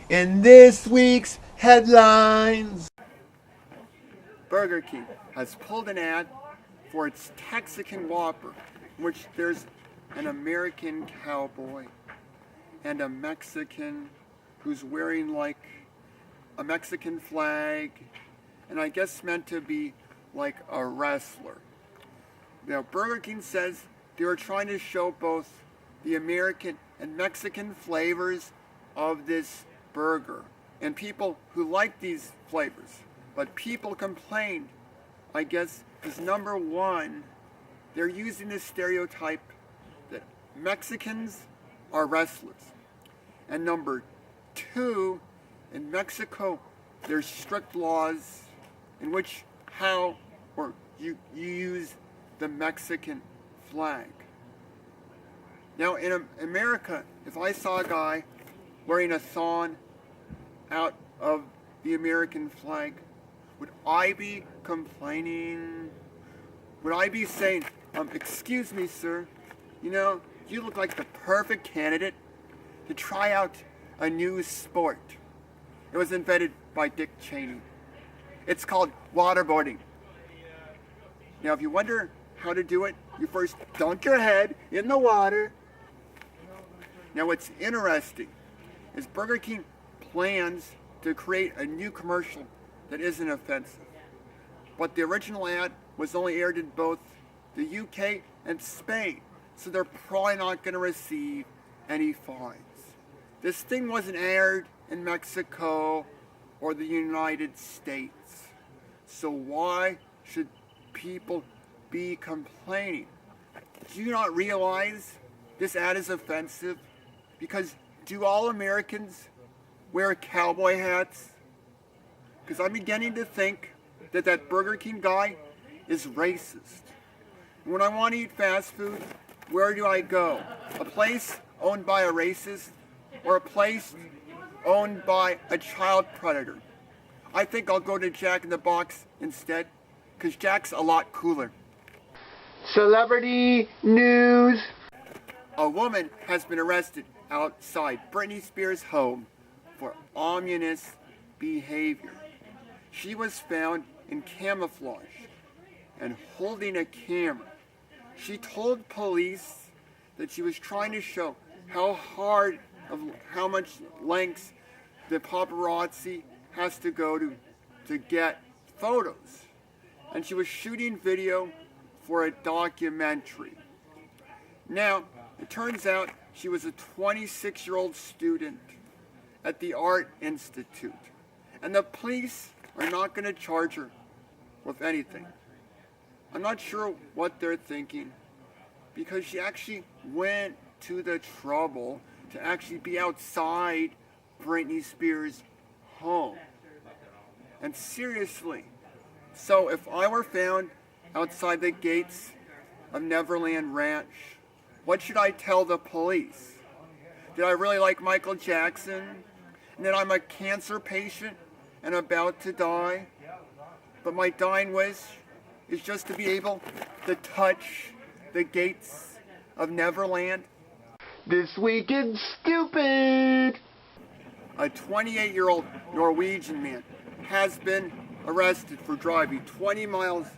In this week's headlines, Burger King has pulled an ad for its Texican Whopper, in which there's an American cowboy and a Mexican who's wearing like a Mexican flag, and I guess meant to be like a wrestler. Now, Burger King says they were trying to show both the American and Mexican flavors of this burger, and people who like these flavors. But people complained, I guess, because number one, they're using this stereotype that Mexicans are wrestlers. And number two, in Mexico, there's strict laws in which you use the Mexican flag. Now in America, if I saw a guy wearing a thong out of the American flag, would I be complaining? Would I be saying, excuse me, sir, you look like the perfect candidate to try out a new sport. It was invented by Dick Cheney. It's called waterboarding. Now, if you wonder how to do it, you first dunk your head in the water. Now, what's interesting is Burger King plans to create a new commercial that isn't offensive. But the original ad was only aired in both the UK and Spain, so they're probably not going to receive any fines. This thing wasn't aired in Mexico or the United States. So why should people be complaining? Do you not realize this ad is offensive? Because do all Americans wear cowboy hats? Because I'm beginning to think that Burger King guy is racist. When I want to eat fast food, where do I go? A place owned by a racist or a place owned by a child predator? I think I'll go to Jack in the Box instead, because Jack's a lot cooler. Celebrity news. A woman has been arrested outside Britney Spears' home for ominous behavior. She was found in camouflage and holding a camera. She told police that she was trying to show how much lengths the paparazzi has to go to get photos. And she was shooting video for a documentary. Now, it turns out she was a 26-year-old student at the Art Institute. And the police are not going to charge her with anything. I'm not sure what they're thinking, because she actually went to the trouble to actually be outside Britney Spears' home. And seriously, so if I were found outside the gates of Neverland Ranch, what should I tell the police? Did I really like Michael Jackson? And that I'm a cancer patient and about to die? But my dying wish is just to be able to touch the gates of Neverland? This Week in Stupid! A 28-year-old Norwegian man has been arrested for driving 20 miles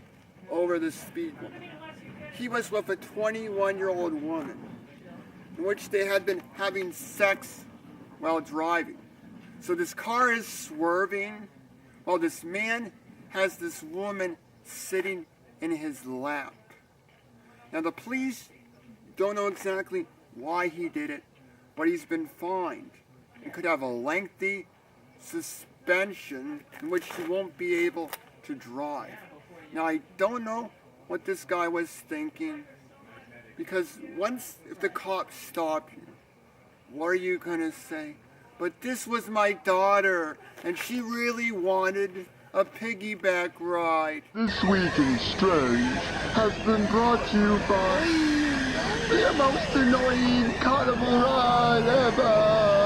over the speed limit. He was with a 21-year-old woman, in which they had been having sex while driving. So this car is swerving while this man has this woman sitting in his lap. Now the police don't know exactly why he did it, but he's been fined and could have a lengthy suspension in which he won't be able to drive. Now I don't know what this guy was thinking, because if the cops stop you, what are you gonna say? But this was my daughter, and she really wanted a piggyback ride. This Week in Strange has been brought to you by the most annoying carnival ride ever.